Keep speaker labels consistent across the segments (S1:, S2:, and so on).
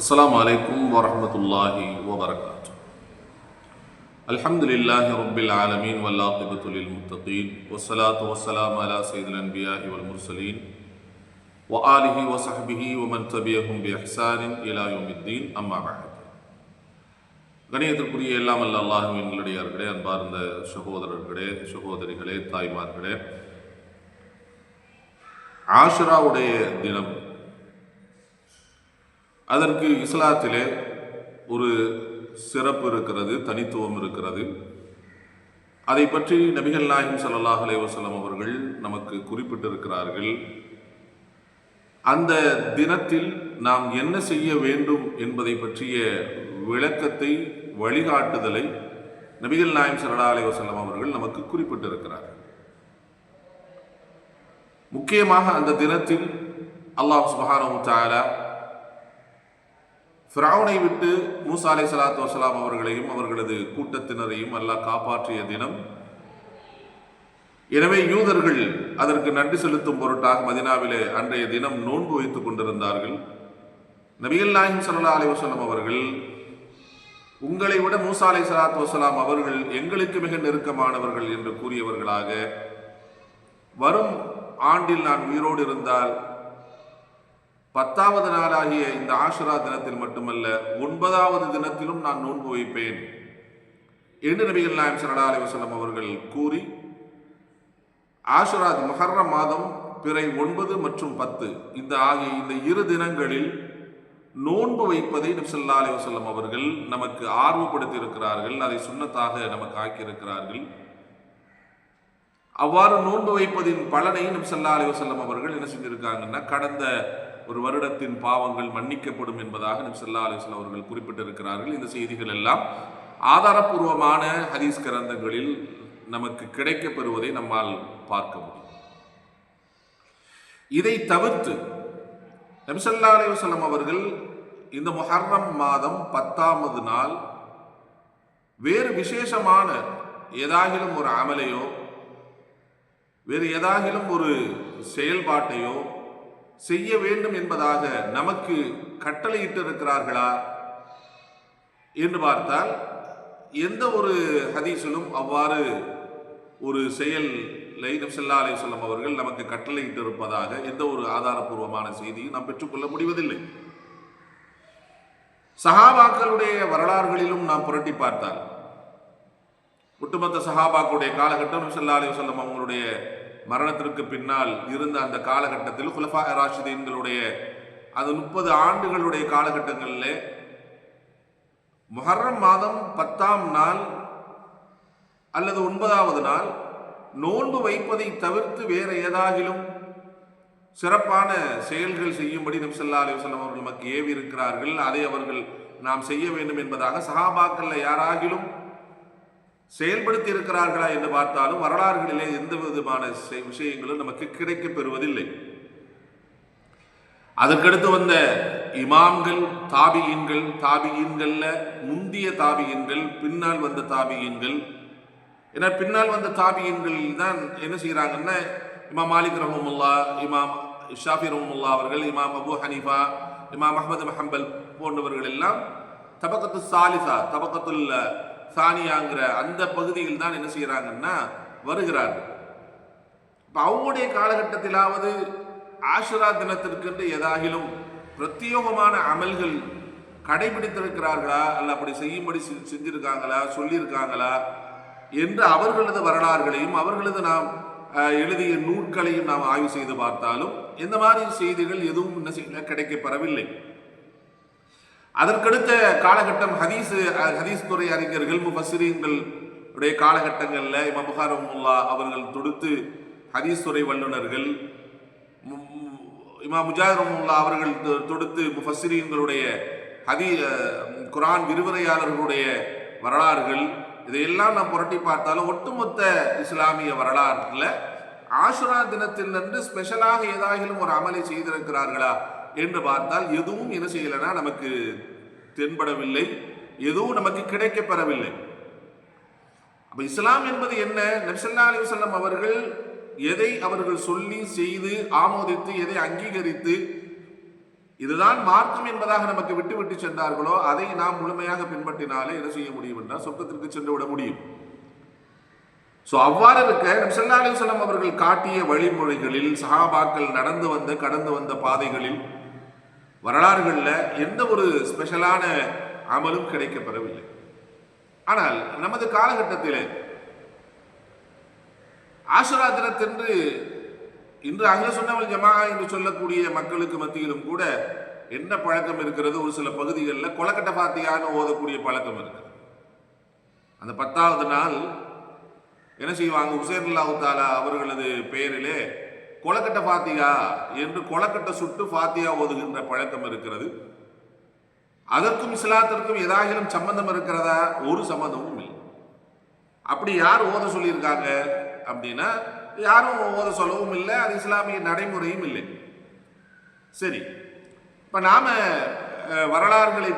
S1: السلام عليكم ورحمة الله وبركاته. الحمد لله رب العالمين والعاقبة للمتقين والصلاة والسلام على سيد الأنبياء والمرسلين وآله وصحبه ومن تبعهم بإحسان إلى يوم الدين أما بعد. கணியத்திற்குரிய எல்லாம் அல்ல அல்லாஹ்வின் நல்லடியார்களே, அன்பார்ந்த சகோதரர்களே, சகோதரிகளே, தாய்மார்களே, ஆஷுராவுடைய தினம், அதற்கு இஸ்லாத்திலே ஒரு சிறப்பு இருக்கிறது, தனித்துவம் இருக்கிறது. அதை பற்றி நபிகள் நாயகம் ஸல்லல்லாஹு அலைஹி வஸல்லம் அவர்கள் நமக்கு குறிப்பிட்டிருக்கிறார்கள். அந்த தினத்தில் நாம் என்ன செய்ய வேண்டும் என்பதை பற்றிய விளக்கத்தை, வழிகாட்டுதலை நபிகள் நாயகம் ஸல்லல்லாஹு அலைஹி வஸல்லம் அவர்கள் நமக்கு குறிப்பிட்டிருக்கிறார்கள். முக்கியமாக அந்த தினத்தில் அல்லாஹ் சுப்ஹானஹு வ தஆலா ஃபிரௌனை விட்டு மூசா அலைஹிஸ்ஸலாத்து வஸ்ஸலாம் அவர்களையும் அவர்களது கூட்டத்தினரையும் அல்லாஹ் காப்பாற்றிய தினம். எனவே யூதர்கள் அதற்கு நன்றி செலுத்தும் பொருட்டாக மதீனாவிலே அன்றைய தினம் நோன்பு வைத்துக் கொண்டிருந்தார்கள். நபிகள் நாயகம் ஸல்லல்லாஹு அலைஹி வஸல்லம் அவர்கள், உங்களை விட மூசா அலைஹிஸ்ஸலாத்து வஸ்ஸலாம் அவர்கள் எங்களுக்கு மிக நெருக்கமானவர்கள் என்று கூறியவர்களாக, வரும் ஆண்டில் நான் உயிரோடு இருந்தால் 10வது நாளாகிய இந்த ஆஷுரா தினத்தில் மட்டுமல்ல 9வது தினத்திலும் நான் நோன்பு வைப்பேன் என்று நபிகள் நாயகம் ஸல்லல்லாஹு அலைஹி வஸல்லம் அவர்கள் கூறி, ஆஷுரா முஹர்ரம் மாதம் பிறை 9 மற்றும் 10 இந்த இரு தினங்களில் நோன்பு வைப்பதை நபி ஸல்லல்லாஹு அலைஹி வஸல்லம் அவர்கள் நமக்கு ஆர்வப்படுத்தி இருக்கிறார்கள். அதை சுன்னத்தாக நமக்கு ஆக்கியிருக்கிறார்கள். அவ்வாறு நோன்பு வைப்பதின் பலனை நபி ஸல்லல்லாஹு அலைஹி வஸல்லம் அவர்கள் என்ன செஞ்சிருக்காங்கன்னா, கடந்த ஒரு வருடத்தின் பாவங்கள் மன்னிக்கப்படும் என்பதாக நபி ஸல்லல்லாஹு அலைஹி வஸல்லம் அவர்கள் குறிப்பிட்டிருக்கிறார்கள். இந்த செய்திகள் எல்லாம் ஆதாரபூர்வமான ஹதீஸ் கிரந்தங்களில் நமக்கு கிடைக்கப் பெறுவதை நம்மால் பார்க்க முடியும். இதை தவிர்த்து நபி ஸல்லல்லாஹு அலைஹி வஸல்லம் அவர்கள் இந்த முஹர்ரம் மாதம் 10வது நாள் வேறு விசேஷமான ஏதாகிலும் ஒரு அமலையோ வேறு ஏதாகிலும் ஒரு செயல்பாட்டையோ செய்ய வேண்டும் என்பதாக நமக்கு கட்டளையிட்டு இருக்கிறார்களா என்று பார்த்தால், எந்த ஒரு ஹதீஸிலும் அவ்வாறு ஒரு செயலை நபி ஸல்லல்லாஹு அலைஹி வஸல்லம் அவர்கள் நமக்கு கட்டளையிட்டு இருப்பதாக எந்த ஒரு ஆதாரபூர்வமான செய்தியும் நாம் பெற்றுக்கொள்ள முடிவதில்லை. சஹாபாக்களுடைய வரலாறுகளிலும் நாம் புரட்டி பார்த்தால், ஒட்டுமொத்த சஹாபாக்களுடைய காலகட்டம் நபி ஸல்லல்லாஹு அலைஹி வஸல்லம் அவங்களுடைய மரணத்திற்கு பின்னால் இருந்த அந்த காலகட்டத்தில் குலஃபா ராஷிதீன்களுடைய அது 30 ஆண்டுகளுடைய காலகட்டங்களில் முஹர்ரம் மாதம் 10ஆம் நாள் அல்லது 9வது நாள் நோன்பு வைப்பதை தவிர்த்து வேற ஏதாகிலும் சிறப்பான செயல்கள் செய்யும்படி நபி ஸல்லல்லாஹு அலைஹி வஸல்லம் அவர்கள் நமக்கு ஏவி இருக்கிறார்கள். அதை அவர்கள் நாம் செய்ய வேண்டும் என்பதாக சஹாபாக்கள்ல யாராகிலும் செயல்படுத்தி இருக்கிறார்களா என்று பார்த்தாலும் வரலாறுகளிலே எந்த விதமான விஷயங்களும் நமக்கு கிடைக்கப் பெறுவதில்லை. அதற்கடுத்து வந்த இமாம்கள், தாபியீன்கள்ல முந்திய தாபியீன்கள், பின்னால் வந்த தாபியீன்கள். ஏன்னா பின்னால் வந்த தாபியீன்கள் தான் என்ன செய்யறாங்கன்னா, இமாம் மாலிக் ரஹ்மத்துல்லாஹ், இமாம் ஷாஃபி ரஹ்மத்துல்லாஹ் அவர்கள், இமாம் அபூ ஹனீஃபா, இமாம் அஹ்மத் பின் ஹம்பல் போன்றவர்கள் எல்லாம் தபக்கத்து சாலிசா, தபக்கத்துல் சானியாங்கிற அந்த பகுதியில் தான் என்ன செய்யறாங்கன்னா வருகிறார்கள். இப்போ அவங்களுடைய காலகட்டத்திலாவது ஆஷுரா தினத்திற்கு ஏதாகிலும் பிரத்யேகமான அமல்கள் கடைபிடித்திருக்கிறார்களா, அல்ல அப்படி செய்யும்படி செஞ்சிருக்காங்களா, சொல்லியிருக்காங்களா என்று அவர்களது வரலாறுகளையும் அவர்களது நாம் எழுதிய நூல்களையும் நாம் ஆய்வு செய்து பார்த்தாலும் இந்த மாதிரி செய்திகள் எதுவும் என்ன செய்ய கிடைக்கப்பெறவில்லை. அதற்கடுத்த காலகட்டம் ஹதீஸ் துறை அறிஞர்கள், முஃபஸ்ஸிரீன்கள் உடைய காலகட்டங்களில் இமாம் புகாரி ரஹ்மத்துல்லாஹ் அவர்கள் தொடுத்து ஹதீஸ் துறை வல்லுநர்கள், இமாம் முஜாஹித் ரஹ்மத்துல்லாஹ் அவர்கள் தொடுத்து முஃபஸ்ஸிரீன்களுடைய குர்ஆன் விரிவுரையாளர்களுடைய வரலாறுகள், இதையெல்லாம் நாம் புரட்டி பார்த்தாலும் ஒட்டுமொத்த இஸ்லாமிய வரலாற்றில் ஆஷுரா தினத்திலிருந்து ஸ்பெஷலாக ஏதாகிலும் ஒரு அமலை செய்திருக்கிறார்களா என்று பார்த்தால் எதுவும் என்ன செய்யலைன்னா நமக்கு தென்படவில்லை, எதுவும் நமக்கு கிடைக்கப் பெறவில்லை. அப்ப இஸ்லாம் என்பது என்ன? நபி ஸல்லல்லாஹு அலைஹி வஸல்லம் அவர்கள் எதை அவர்கள் சொல்லி செய்து ஆமோதித்து எதை அங்கீகரித்து இதுதான் மார்க்கம் என்பதாக நமக்கு விட்டு விட்டு சென்றார்களோ அதை நாம் முழுமையாக பின்பற்றினாலே என்ன செய்ய முடியும் என்றால் சொர்க்கத்திற்கு சென்று விட முடியும். அவ்வாறு இருக்க நபி ஸல்லல்லாஹு அலைஹி வஸல்லம் அவர்கள் காட்டிய வழிமுறைகளில் சஹாபாக்கள் கடந்து வந்த பாதைகளில் வரலாறுகளில் எந்த ஒரு ஸ்பெஷலான அமலும் கிடைக்கப்பெறவில்லை. ஆனால் நமது காலகட்டத்தில் ஆஷுரா தினத்தன்று இன்று அஹ்லு சுன்னah வல் ஜமாஅ என்று சொல்லக்கூடிய மக்களுக்கு மத்தியிலும் கூட என்ன பழக்கம் இருக்கிறது, ஒரு சில பகுதிகளில் கொலக்கட்டை ஃபாத்தியான்னு ஓதக்கூடிய பழக்கம் இருக்கு. அந்த 10வது நாள் என்ன செய்வாங்க, உசைர் அல்லாஹு தஆலா அவர்களது பெயரிலே கொலக்கட்டை ஃபாத்தியா என்று கொலக்கட்டை சுட்டு ஃபாத்தியா ஓதுகின்ற பழக்கம் இருக்கிறது. அதற்கும் இஸ்லாத்திற்கும் ஏதாகிலும் சம்பந்தம் இருக்கிறதா? ஒரு சம்பந்தமும் இல்லை. அப்படி யார் ஓத சொல்லியிருக்காங்க அப்படின்னா யாரும் ஓத சொல்லவும் இல்லை, அது இஸ்லாமிய நடைமுறையும் இல்லை. சரி, இப்போ நாம வரலாறுகளை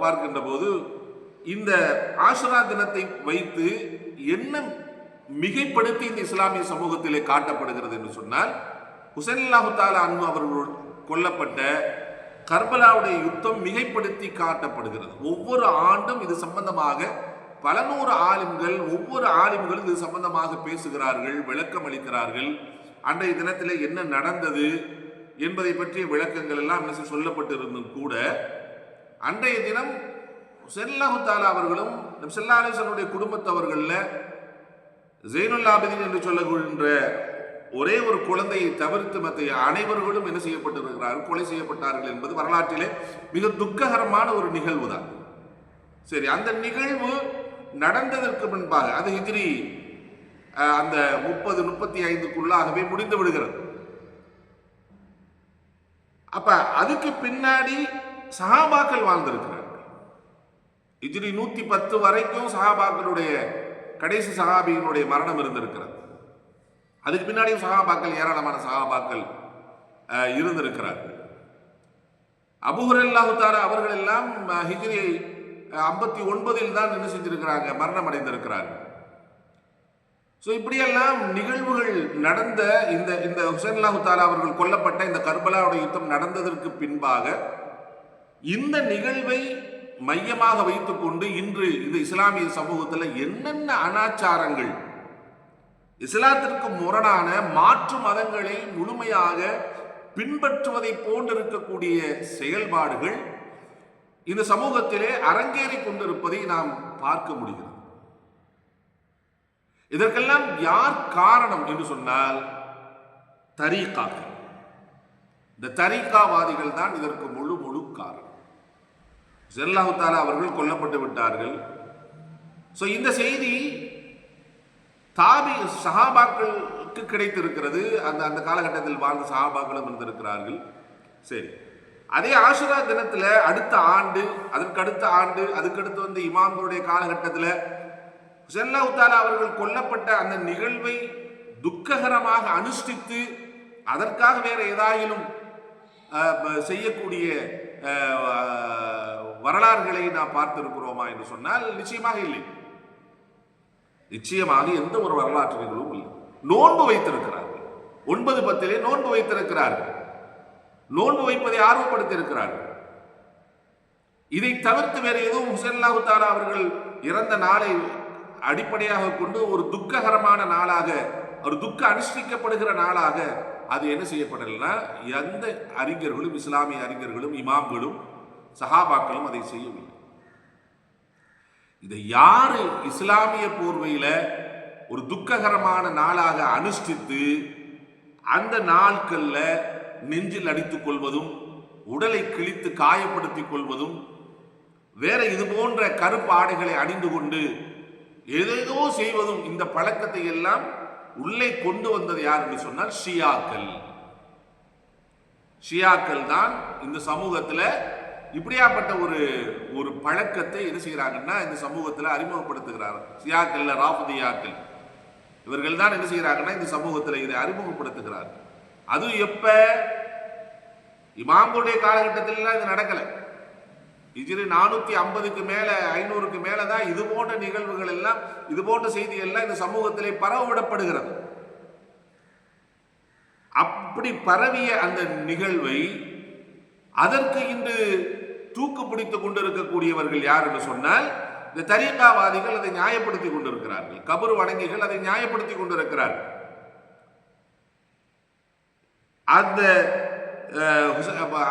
S1: பார்க்கின்ற போது இந்த ஆஷுரா தினத்தை வைத்து என்ன மிகைப்படுத்தி இந்த இஸ்லாமிய சமூகத்திலே காட்டப்படுகிறது என்று சொன்னால், ஹுசைன் அல்லாஹு தஆலா அன்ஹு அவர்கள் கொல்லப்பட்ட கர்பலாவுடைய யுத்தம் மிகைப்படுத்தி காட்டப்படுகிறது. ஒவ்வொரு ஆண்டும் இது சம்பந்தமாக பல நூறு ஆலிம்கள், ஒவ்வொரு ஆலிம்களும் இது சம்பந்தமாக பேசுகிறார்கள், விளக்கம் அளிக்கிறார்கள். அன்றைய தினத்தில் என்ன நடந்தது என்பதை பற்றிய விளக்கங்கள் எல்லாம் சொல்லப்பட்டிருந்தும் கூட அன்றைய தினம் ஸல்லல்லாஹு தஆலா அவர்களும் நபி ஸல்லல்லாஹு அலைஹி வஸல்லம் குடும்பத்தவர்களில் ஸைனுல் ஆபிதீன் என்று சொல்லப்படுகின்ற ஒரே ஒரு குழந்தையை தவிர்த்து மற்ற அனைவர்களும் என்ன செய்யப்பட்டிருக்கிறார்கள், கொலை செய்யப்பட்டார்கள் என்பது வரலாற்றிலே மிக துக்ககரமான ஒரு நிகழ்வு தான். சரி, அந்த நிகழ்வு நடந்ததற்கு முன்பாக அது ஹிஜ்ரி அந்த 30-35க்குள்ளாகவே முடிந்து விடுகிறது. அப்ப அதுக்கு பின்னாடி சஹாபாக்கள் வாழ்ந்திருக்கிறார்கள். ஹிஜ்ரி 110 வரைக்கும் சஹாபாக்களுடைய கடைசி சஹாபியினுடைய மரணம் இருந்திருக்கிறது. அதுக்கு பின்னாடியும் சஹாபாக்கள், ஏராளமான சஹாபாக்கள் இருந்திருக்கிறார்கள். அபூ ஹுரைரா அவர்கள் எல்லாம் ஹிஜ்ரி 59 தான் என்ன செஞ்சிருக்கிறாங்க, மரணம் அடைந்திருக்கிறார்கள். இப்படியெல்லாம் நிகழ்வுகள் நடந்த இந்த ஹுசைன் அல்லாஹு தஆலா அவர்கள் கொல்லப்பட்ட இந்த கர்பலாவுடைய யுத்தம் நடந்ததற்கு பின்பாக இந்த நிகழ்வை மையமாக வைத்துக் கொண்டு இன்று இந்த இஸ்லாமிய சமூகத்தில் என்னென்ன அனாச்சாரங்கள், இஸ்லாத்திற்கு முரணான மாற்று மதங்களை முழுமையாக பின்பற்றுவதை போன்றிருக்கக்கூடிய செயல்பாடுகள் இந்த சமூகத்திலே அரங்கேறி கொண்டிருப்பதை நாம் பார்க்க முடிகிறது. இதற்கெல்லாம் யார் காரணம் என்று சொன்னால் தரீகாக்கள். இந்த தரீகாவாதிகள் தான் இதற்கு முழு காரணம். ஸல்லல்லாஹு தஆலா அவர்கள் கொல்லப்பட்டு விட்டார்கள். இந்த செய்தி சஹாபாக்களுக்கு கிடைத்திருக்கிறது. அந்த காலகட்டத்தில் வாழ்ந்த சஹாபாக்களும் இருந்திருக்கிறார்கள். சரி, அதே ஆஷுரா தினத்தில் அடுத்த ஆண்டு, அதற்கடுத்த ஆண்டு, அதுக்கடுத்து வந்த இமாம்களுடைய காலகட்டத்தில் ஸல்லல்லாஹு தஆலா அவர்கள் கொல்லப்பட்ட அந்த நிகழ்வை துக்ககரமாக அனுஷ்டித்து அதற்காக வேற ஏதாயிலும் செய்யக்கூடிய வரலாறுகளை நாம் பார்த்திருக்கிறோமா என்று சொன்னால் நிச்சயமாக இல்லை. நிச்சயமாக எந்த ஒரு வரலாற்று நிகழ்வும் இல்லை. நோன்பு வைத்திருக்கிறார்கள், 9-10 நோன்பு வைத்திருக்கிறார்கள், நோன்பு வைப்பதை ஆர்வப்படுத்தி இருக்கிறார்கள். இதை தவிர்த்து வேறு எதுவும் ஹுசைன் தஆலா அவர்கள் இறந்த நாளை அடிப்படையாக கொண்டு ஒரு துக்ககரமான நாளாக, ஒரு துக்க அனுஷ்டிக்கப்படுகிற நாளாக அது என்ன செய்யப்படலைன்னா எந்த அறிஞர்களும், இஸ்லாமிய அறிஞர்களும், இமாம்களும், சஹாபாக்களும் அதை செய்யவில்லை. இதை யாரு இஸ்லாமிய போர்வையில ஒரு துக்ககரமான நாளாக அனுஷ்டித்து அந்த நாட்கள்ல நெஞ்சில் அடித்துக் கொள்வதும், உடலை கிழித்து காயப்படுத்திக் கொள்வதும், வேற இது போன்ற கருப்பு ஆடைகளை அணிந்து கொண்டு ஏதேதோ செய்வதும், இந்த பழக்கத்தை எல்லாம் உள்ளே கொண்டு வந்தது யார் என்று சொன்னால் ஷியாக்கள். ஷியாக்கள் தான் இந்த சமூகத்தில் இப்படியாப்பட்ட ஒரு பழக்கத்தை என்ன செய்கிறாங்கன்னா இந்த சமூகத்தில் அறிமுகப்படுத்துகிறார்கள். ஷியாக்கள், ராஃபிதியாக்கள், இவர்கள் தான் என்ன செய்கிறாங்கன்னா இந்த சமூகத்தில் இதை அறிமுகப்படுத்துகிறார்கள். அது எப்ப? இமாம்களுடைய காலகட்டத்திலாம் இது நடக்கல. ஹிஜ்ரி 450க்கு மேல, 500க்கு மேல தான் இது போன்ற நிகழ்வுகள் எல்லாம், இது போன்ற செய்தி எல்லாம் இந்த சமூகத்திலே பரவவிடப்படுகிறது. அப்படி பரவிய அந்த நிகழ்வை அதற்கு இன்று தூக்கு பிடித்துக் கொண்டிருக்கக்கூடியவர்கள் யார் என்று சொன்னால் இந்த தரீகாவாதிகள் அதை நியாயப்படுத்திக் கொண்டிருக்கிறார்கள். கபர் வணங்கிகள் அதை நியாயப்படுத்திக் கொண்டிருக்கிறார்கள். அந்த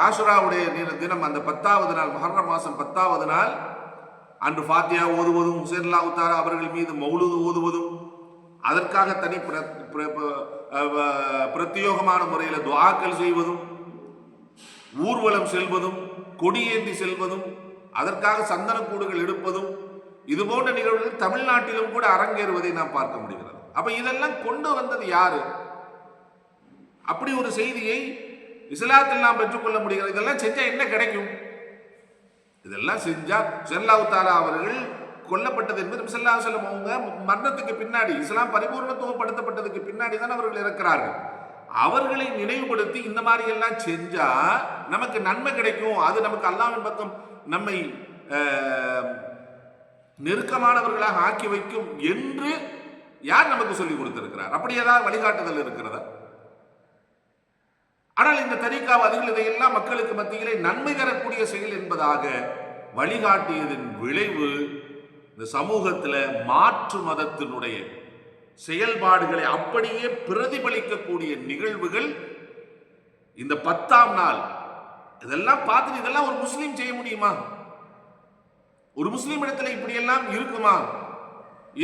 S1: ஆஷுராவுடைய தினம், அந்த 10வது நாள், முஹர்ரம் மாசம் 10வது நாள் அன்று ஃபாத்தியா ஓதுவதும், ஹுசைன் அல்லாஹு தஆலா அவர்கள் மீது மௌலூது ஓதுவதும், அதற்காக தனி பிரத்யோகமான முறையில் துஆக்கள் செய்வதும், ஊர்வலம் செல்வதும், கொடியேந்தி செல்வதும், அதற்காக சந்தனக்கூடுகள் எடுப்பதும், இது போன்ற நிகழ்வுகள் தமிழ்நாட்டிலும் கூட அரங்கேறுவதை நாம் பார்க்க முடிகிறது. அப்ப இதெல்லாம் கொண்டு வந்தது யாரு? அப்படி ஒரு செய்தியை இஸ்லாத்தில் நாம் பெற்றுக்கொள்ள முடிகிறது. இதெல்லாம் செஞ்சா என்ன கிடைக்கும்? இதெல்லாம் செஞ்சா ஸல்லல்லாஹு தஆலா அவர்கள் கொல்லப்பட்டது என்பது ஸல்லல்லாஹு அலைஹி வஸல்லம் அவங்க மரணத்துக்கு பின்னாடி, இஸ்லாம் பரிபூர்ணத்துவப்படுத்தப்பட்டதுக்கு பின்னாடி தான் அவர்கள் இருக்கிறார்கள். அவர்களை நினைவுபடுத்தி இந்த மாதிரி எல்லாம் செஞ்சா நமக்கு நன்மை கிடைக்கும், அது நமக்கு அல்லாஹ்வின் பக்கம் நம்மை நெருக்கமானவர்களாக ஆக்கி வைக்கும் என்று யார் நமக்கு சொல்லிக் கொடுத்திருக்கிறார்? அப்படி ஏதாவது வழிகாட்டுதல் இருக்கிறதா? ஆனால் இந்த தரீகாவாதிகள் இதையெல்லாம் மக்களுக்கு மத்தியிலே நன்மை தரக்கூடிய செயல் என்பதாக வழிகாட்டியதன் விளைவு இந்த சமூகத்தில் மாற்று மதத்தினுடைய செயல்பாடுகளை அப்படியே பிரதிபலிக்கக்கூடிய நிகழ்வுகள் இந்த 10ஆம் நாள். இதெல்லாம் பார்த்துட்டு இதெல்லாம் ஒரு முஸ்லீம் செய்ய முடியுமா? ஒரு முஸ்லீம் இடத்துல இப்படியெல்லாம் இருக்குமா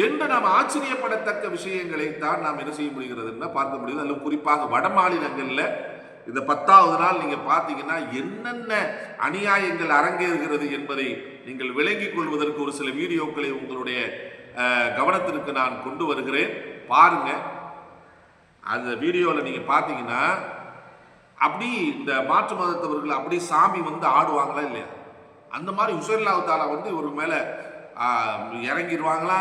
S1: என்று நாம் ஆச்சரியப்படத்தக்க விஷயங்களை தான் நாம் என்ன செய்ய முடிகிறதுன்னா பார்க்க முடியுது. அதிலும் குறிப்பாக வட மாநிலங்களில் இந்த 10வது நாள் நீங்க பார்த்தீங்கன்னா என்னென்ன அநியாயங்கள் அரங்கேறுகிறது என்பதை நீங்கள் விளங்கிக் கொள்வதற்கு ஒரு சில வீடியோக்களை உங்களுடைய கவனத்திற்கு நான் கொண்டு வருகிறேன். பாருங்க. அந்த வீடியோவில் நீங்க பார்த்தீங்கன்னா அப்படி இந்த மாற்று மதத்தவர்கள் அப்படி சாமி வந்து ஆடுவாங்களா இல்லையா? அந்த மாதிரி ஹுசைன் அல்லாஹு தஆலா வந்து இவருக்கு மேல இறங்கிடுவாங்களா?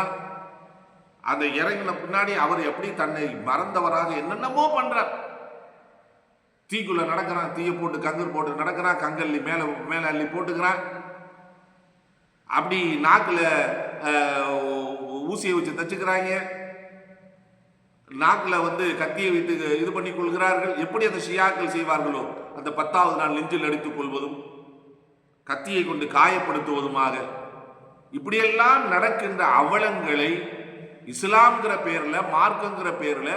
S1: அந்த இறங்கின பின்னாடி அவர் எப்படி தன்னை மறந்தவராக என்னென்னமோ பண்றார். தீக்குள்ள நடக்கிறான், தீயை போட்டு கங்கர் போட்டு நடக்கிறான், கங்கல்லி மேல மேல அள்ளி போட்டுக்கிறான். அப்படி நாக்குல ஊசியை வச்சு தச்சுக்கிறாங்க, நாக்குல வந்து கத்தியை வைத்து இது பண்ணி கொள்கிறார்கள். எப்படி அந்த ஷியாக்கள் செய்வார்களோ அந்த 10வது நாள் நெஞ்சில் அடித்துக் கொள்வதும், கத்தியை கொண்டு காயப்படுத்துவதுமாக இப்படியெல்லாம் நடக்கின்ற அவலங்களை இஸ்லாம்ங்கிற பேர்ல, மார்க்கங்கிற பேர்ல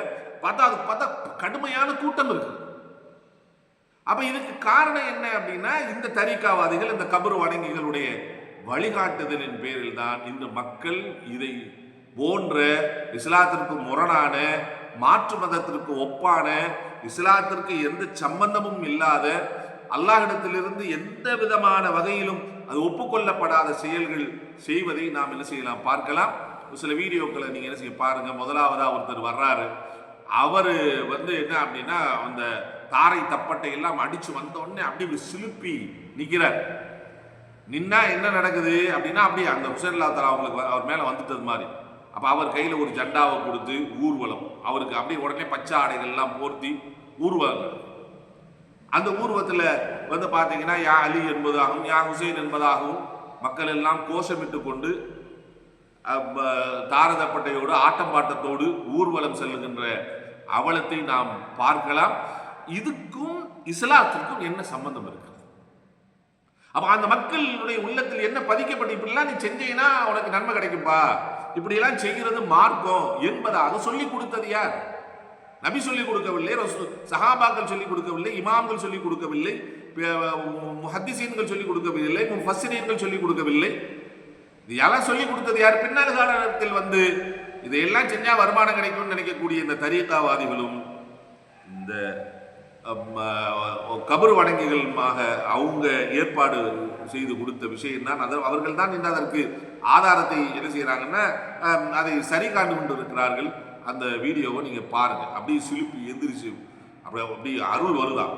S1: பார்த்தா கடுமையான கூட்டம் இருக்கு. அப்ப இதுக்கு காரணம் என்ன அப்படின்னா, இந்த தரீகாவாதிகள், இந்த கபர் வணங்கிகளுடைய வழிகாட்டுதலின் பேரில் தான் இந்த மக்கள் இதை போன்ற இஸ்லாத்திற்கு முரணான, மாற்று மதத்திற்கு ஒப்பான, இஸ்லாத்திற்கு எந்த சம்பந்தமும் இல்லாத, அல்லாஹ்விடத்திலிருந்து எந்த விதமான வகையிலும் அது ஒப்புக்கொள்ளப்படாத செயல்கள் செய்வதை நாம் என்ன செய்யலாம், பார்க்கலாம். சில வீடியோக்களை நீங்க என்ன செய்ய பாருங்க. முதலாவதா ஒருத்தர் வர்றாரு. அவரு வந்து என்ன அப்படின்னா, அந்த தாரை தப்பட்டை எல்லாம் அடிச்சு வந்த உடனே அப்படி சிலுப்பி நிக்கிறார். நின்னா என்ன நடக்குது அப்படின்னா, அப்படியே அந்த ஹுசைன் அல்லாஹு தஆலா அவங்களுக்கு அவர் மேல வந்துட்டது மாதிரி. அப்ப அவர் கையில ஒரு ஜெண்டாவை கொடுத்து ஊர்வலம், அவருக்கு அப்படியே உடனே பச்சை ஆடைகள் எல்லாம் போர்த்தி ஊர்வலம். அந்த ஊர்வலத்துல வந்து பாத்தீங்கன்னா யா அலி என்பதாகவும் யா ஹுசைன் என்பதாகவும் மக்கள் எல்லாம் கோஷமிட்டு கொண்டு தாரதப்பட்டையோடு ஆட்டம் பாட்டத்தோடு ஊர்வலம் செல்லுகின்ற அவலத்தை நாம் பார்க்கலாம். இதுக்கும் இஸ்லாத்திற்கும் என்ன சம்பந்தம் இருக்கிறது? அப்ப அந்த மக்களுடைய உள்ளத்தில் என்ன பதிக்கப்பட்டு, இப்படிலாம் நீ செஞ்சீங்கன்னா உனக்கு நன்மை கிடைக்கும்பா, இப்படியெல்லாம் செய்கிறது மார்க்கம் என்பதாக சொல்லிக் கொடுத்தது யார்? நபி சொல்லிக் கொடுக்கவில்லை, சஹாபாக்கள் சொல்லிக் கொடுக்கவில்லை, இமாம்கள் சொல்லிக் கொடுக்கவில்லை, முஹத்திஸீன்கள் சொல்லிக் கொடுக்கவில்லை, முஃபஸ்ஸிரீன்கள் சொல்லிக் கொடுக்கவில்லை. இதெல்லாம் சொல்லிக் கொடுத்தது யார்? பின்னால் காலத்தில் வந்து இதையெல்லாம் செஞ்சா வருமானம் கிடைக்கும்னு நினைக்கக்கூடிய இந்த தரீகாவாதிகளும் இந்த கபர் வணங்கிகளுமாக அவங்க ஏற்பாடு செய்து கொடுத்த விஷயம் தான். அவர்கள் தான் இன்று அதற்கு ஆதாரத்தை என்ன செய்யறாங்கன்னா அதை சரி காண்டு கொண்டு இருக்கிறார்கள். அந்த வீடியோவை நீங்க பாருங்க. அப்படியே சிலுப்பி எந்திரிச்சு அப்படி அருள் வருதான்.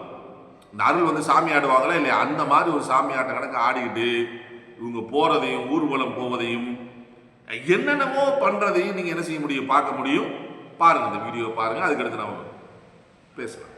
S1: இந்த அருள் வந்து சாமி ஆடுவாங்களா இல்லையா, அந்த மாதிரி ஒரு சாமி ஆட்ட கணக்கு ஆடிக்கிட்டு இவங்க போறதையும் ஊர்வலம் போவதையும் என்னென்னமோ பண்றதையும் நீங்க என்ன செய்ய முடியும், பார்க்க முடியும். பாருங்க, இந்த வீடியோ பாருங்க, அதுக்கடுத்து நம்ம பேசலாம்.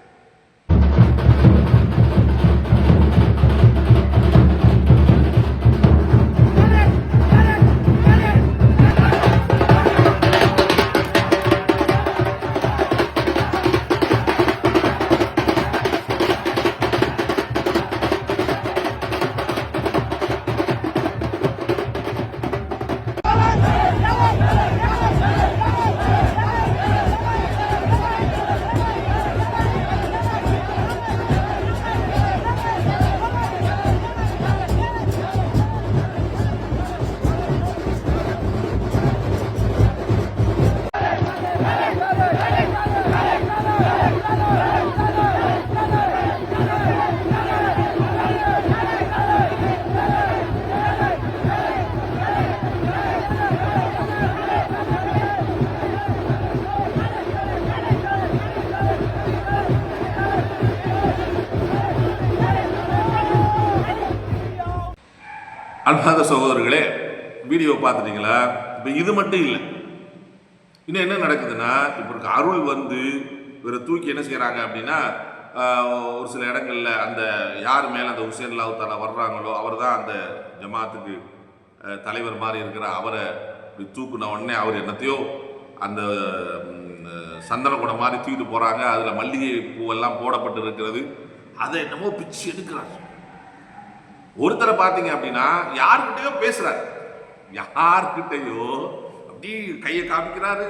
S1: அன்பார்ந்த சகோதரர்களே, வீடியோ பார்த்துட்டீங்களா? இப்போ இது மட்டும் இல்லை, இன்னும் என்ன நடக்குதுன்னா, இப்போ இருக்க அருள் வந்து இவரை தூக்கி என்ன செய்கிறாங்க அப்படின்னா, ஒரு சில இடங்களில் அந்த யார் மேலே அந்த ஹுசேன் அல்லாஹ் தஆலா வர்றாங்களோ அவர் தான் அந்த ஜமாத்துக்கு தலைவர் மாதிரி இருக்கிற அவரை தூக்குன உடனே அவர் என்னத்தையோ அந்த சந்தன குடம் மாதிரி தூக்கிட்டு போகிறாங்க. அதில் மல்லிகை பூவெல்லாம் போடப்பட்டு இருக்கிறது. அதை என்னமோ பிச்சு எடுக்கிறாங்க. ஒருத்தரை பார்த்தீங்க அப்படின்னா யார்கிட்டயோ பேசுறாரு, யார்கிட்டயோ அப்படி கையை காமிக்கிறாரு,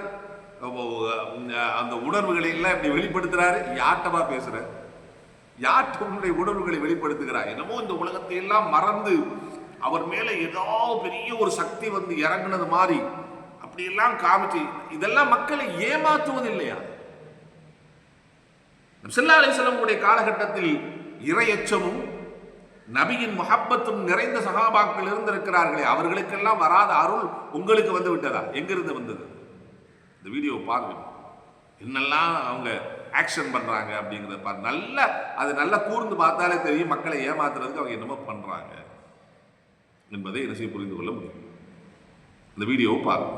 S1: அந்த உணர்வுகளை எல்லாம் இப்படி வெளிப்படுத்துறாரு. யார்கிட்டவா பேசுற? யார்கிட்ட உன்னுடைய உணர்வுகளை வெளிப்படுத்துகிறார்? என்னமோ இந்த உலகத்தை எல்லாம் மறந்து அவர் மேல ஏதோ பெரிய ஒரு சக்தி வந்து இறங்குனது மாதிரி அப்படியெல்லாம் காமிச்சு இதெல்லாம் மக்களை ஏமாற்றுவது இல்லையா? ஸல்லல்லாஹு அலைஹி வஸல்லம் காலகட்டத்தில் இறையச்சமும் நபியின் முஹப்பத்தும் நிறைந்த சஹாபாக்கள் இருந்திருக்கிறார்களே, அவர்களுக்கெல்லாம் வராத அருள் உங்களுக்கு வந்து விட்டதா? எங்கிருந்து வந்தது? இந்த வீடியோ பாருங்க, என்னெல்லாம் அவங்க ஆக்ஷன் பண்றாங்க அப்படிங்கிறத பாருங்க. நல்லா அது நல்லா கூர்ந்து பார்த்தாலே தெரியும் மக்களை ஏமாத்துறதுக்கு அவங்க என்னமோ பண்றாங்க என்பதை என்ன செய்ய புரிந்து கொள்ள முடியும். இந்த வீடியோவை பாருங்க.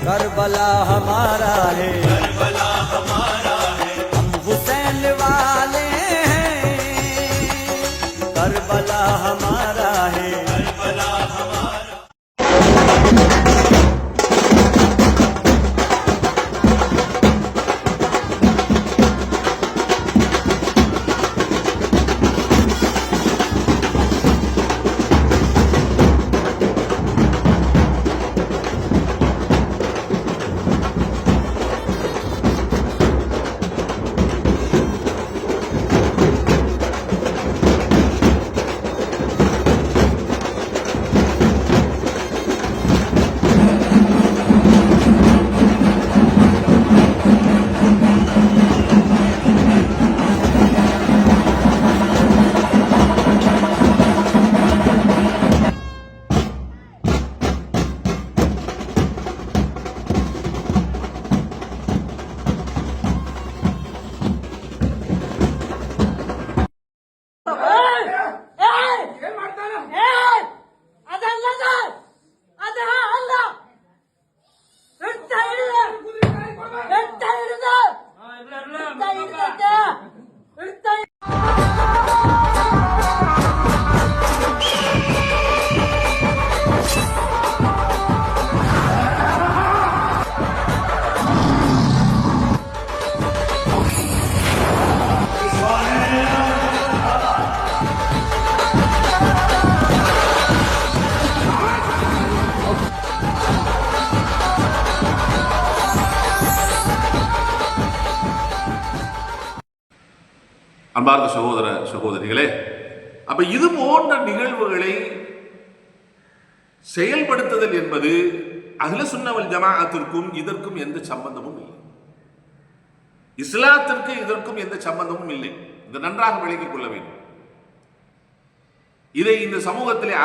S2: करबला हमारा है, करबला हमारा है, हम हुसैन वाले हैं, करबला हमारा है, करबला हमारा।
S1: அன்பார்ந்த சகோதர சகோதரிகளே, அப்ப இது போன்ற நிகழ்வுகளை செயல்படுத்துதல் என்பது அஹ்ல சுன்னah வல் ஜமாஅத்திற்கும் இதற்கும் எந்த சம்பந்தமும் இல்லை. இஸ்லாத்திற்கு இதற்கும் எந்த சம்பந்தமும் இல்லை. இதை நன்றாக விளங்கிக் கொள்ள வேண்டும். இதை இந்த சமூகத்திலே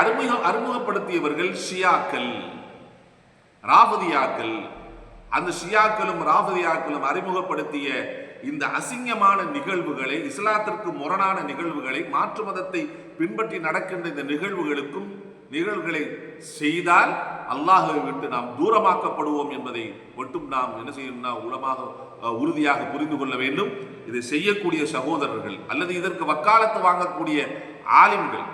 S1: அறிமுகப்படுத்தியவர்கள் ஷியாக்கள், ராஃபிதியாக்கள். அந்த ஷியாக்களும் ராஃபிதியாக்களும் அறிமுகப்படுத்திய இந்த அசிங்கமான நிகழ்வுகளை, இஸ்லாத்திற்கு முரணான நிகழ்வுகளை, மாற்று மதத்தை பின்பற்றி நடக்கின்ற இந்த நிகழ்வுகளை செய்தால் அல்லாஹ்வை விட்டு நாம் தூரமாக்கப்படுவோம் என்பதை மட்டும் நாம் என்ன செய்யணும்னா உறுதியாக புரிந்து கொள்ள வேண்டும். இதை செய்யக்கூடிய சகோதரர்கள் அல்லது இதற்கு வக்காலத்து வாங்கக்கூடிய ஆலிம்கள்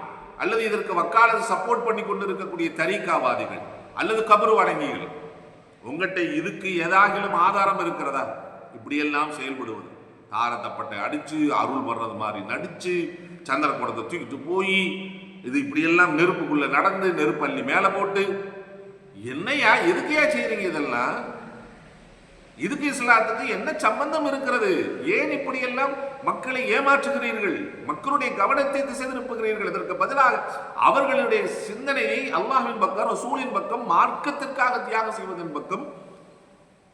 S1: அல்லது இதற்கு வக்காலத்து சப்போர்ட் பண்ணி கொண்டிருக்கக்கூடிய தரீகாவாதிகள் அல்லது கபரு வணங்கிகள், உங்கள்கிட்ட இதுக்கு ஏதாகிலும் ஆதாரம் இருக்கிறதா? இப்படியெல்லாம் செயல்படுவது, தாரத்தப்பட்டை அடிச்சு அருள் வர்றது மாதிரி நடிச்சு சந்திர குடத்தை தூக்கிட்டு போய் இது இப்படியெல்லாம் நெருப்புக்குள்ள நடந்து நெருப்பள்ளி மேல போட்டு, என்னையா எதுக்கையா செய்றீங்க இதெல்லாம்? இதுக்கு இஸ்லாத்துக்கு என்ன சம்பந்தம் இருக்கிறது? ஏன் இப்படியெல்லாம் மக்களை ஏமாற்றுகிறீர்கள்? மக்களுடைய கவனத்தை திசை திருப்புகிறீர்கள். இதற்கு பதிலாக அவர்களுடைய சிந்தனையை அல்லாஹ்வின் பக்கம், ரசூலின் பக்கம், மார்க்கத்திற்காக தியாகம் செய்வதன் பக்கம்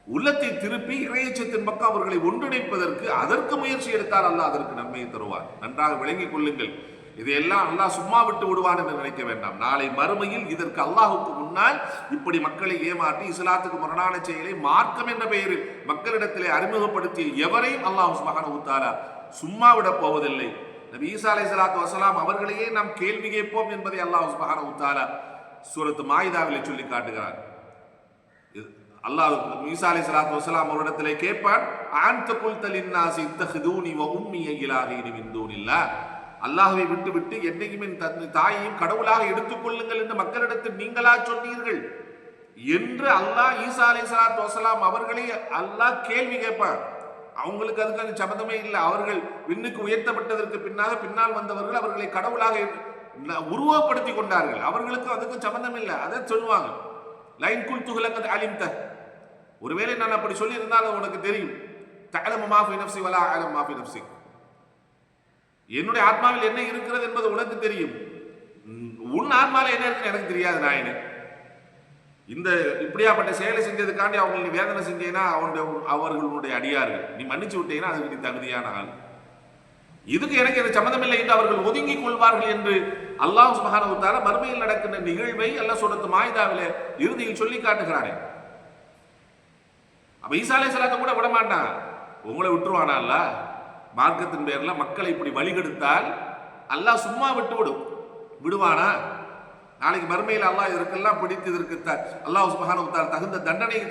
S1: உள்ளத்தை திருப்பி இறையச்சத்தின் பக்கம் அவர்களை ஒன்றிணைப்பதற்கு அதற்கு முயற்சி எடுத்தால் அல்லாஹ் அதற்கு நன்மையை தருவார். நன்றாக விளங்கிக் கொள்ளுங்கள். இதையெல்லாம் அல்லாஹ் சும்மா விட்டு விடுவான் என்று நினைக்க வேண்டாம். நாளை மறுமையில் இதற்கு அல்லாஹுக்கு முன்னால் இப்படி மக்களை ஏமாற்றி இஸ்லாத்துக்கு முரணான செயலை மார்க்கம் என்ற பெயரில் மக்களிடத்திலே அறிமுகப்படுத்திய எவரையும் அல்லாஹ் சுப்ஹானஹு வ தஆலா சும்மா விட போவதில்லை. நபி ஈசா அலைஹிஸ்ஸலாத்து வஸலாம் அவர்களையே நாம் கேள்வி கேட்போம் என்பதை அல்லாஹ் சுப்ஹானஹு வ தஆலா சூரத்து மாயிதாவிலே சொல்லி காட்டுகிறார். அல்லாஹ் ஈசா அலைஹிஸ்ஸலாத்து வஸலாம் அவரிடத்திலே கேட்பான், ஆன்த குல்த லின்னாஸி இத்தஹிதூனி வ உம்மி இலாஹைனி மின் தூனில்லாஹ், அல்லாஹ்வை விட்டு என்னையும் என் தாயையும் கடவுளாக எடுத்துக்கொள்ளுங்கள் என்று மக்களிடத்தில் நீங்களா சொன்னீர்கள் என்று அல்லாஹ் ஈசா அலைஹிஸ்ஸலாத்து வஸலாம் அவர்களே அல்லாஹ் கேள்வி கேட்பான். அவங்களுக்கு அதுக்கு சம்பந்தமே இல்லை. அவர்கள் விண்ணுக்கு உயர்த்தப்பட்டதற்கு பின்னால் வந்தவர்கள் அவர்களை கடவுளாக உருவப்படுத்தி கொண்டார்கள். அவர்களுக்கு அதுக்கு சம்பந்தம் இல்லை. அதை சொல்லுவாங்க, லைன் குல் துகுலக அலிம்த, ஒருவேளை நான் அப்படி சொல்லி இருந்தாலும் உனக்கு தெரியும், தஅலமு மா ஃபீ நஃப்ஸி வலா அஅலமு மா ஃபீ நஃப்ஸி, என்னுடைய ஆத்மாவில் என்ன இருக்கிறது என்பது உனக்கு தெரியும், உன் ஆத்மாவில் என்ன இருக்குன்னு எனக்கு தெரியாது நாயனே. இந்த இப்படியாப்பட்ட செயலை செஞ்சதுக்காண்டி அவங்க நீ வேதனை செஞ்சேன்னா அவர்களுடைய அடியார்கள், நீ மன்னிச்சு விட்டீங்கன்னா அதுக்கு நீ தகுதியான ஆள், இதுக்கு எனக்கு எந்த சம்மந்தம் இல்லை என்று அவர்கள் ஒதுங்கிக் கொள்வார்கள் என்று அல்லாஹ் சுப்ஹானஹு வ தஆலா மறுமையில் நடக்கின்ற நிகழ்வை அல்லாஹ் சூரத்து மாயிதாவிலே இறுதியில் சொல்லி காட்டுகிறானே. அப்ப ஈசா அலைஹிஸ்ஸலாத்தை கூட விட மாட்டான், உங்களை விட்டுருவானா அல்லாஹ்? மார்க்கத்தின் பேர்ல மக்களை இப்படி வழிகெடுத்தால் அல்லாஹ் சும்மா விடுவானா? நாளைக்கு மறுமையில் அல்லாஹ் இதற்கெல்லாம் பிடித்து இதற்கு அல்லாஹ் சுப்ஹானஹு வ தஆலா தகுந்த தண்டனையை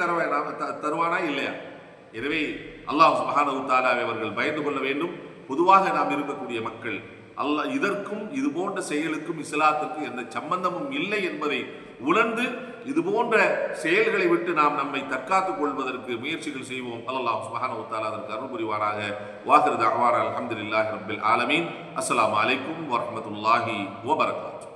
S1: தருவானா இல்லையா? எனவே அல்லாஹ் சுப்ஹானஹு வ தஆலாவை அவர்கள் பயந்து கொள்ள வேண்டும். பொதுவாக நாம் இருக்கக்கூடிய மக்கள் அல்லாஹ் இதற்கும் இது போன்ற செயலுக்கும் இஸ்லாத்திற்கும் எந்த சம்பந்தமும் இல்லை என்பதை உணர்ந்து இது போன்ற செயல்களை விட்டு நாம் நம்மை தற்காத்துக் கொள்வதற்கு முயற்சிகள் செய்வோம். அல்லாஹ் சுப்ஹானஹு வ தஆலா அதற்கு அருள் புரிவானாக. வாஹிரு தஅவானா அல்ஹம்துலில்லாஹி ரப்பில் ஆலமீன். அஸ்ஸலாமு அலைக்கும் வரஹ்மத்துல்லாஹி வ பரகாத்துஹு.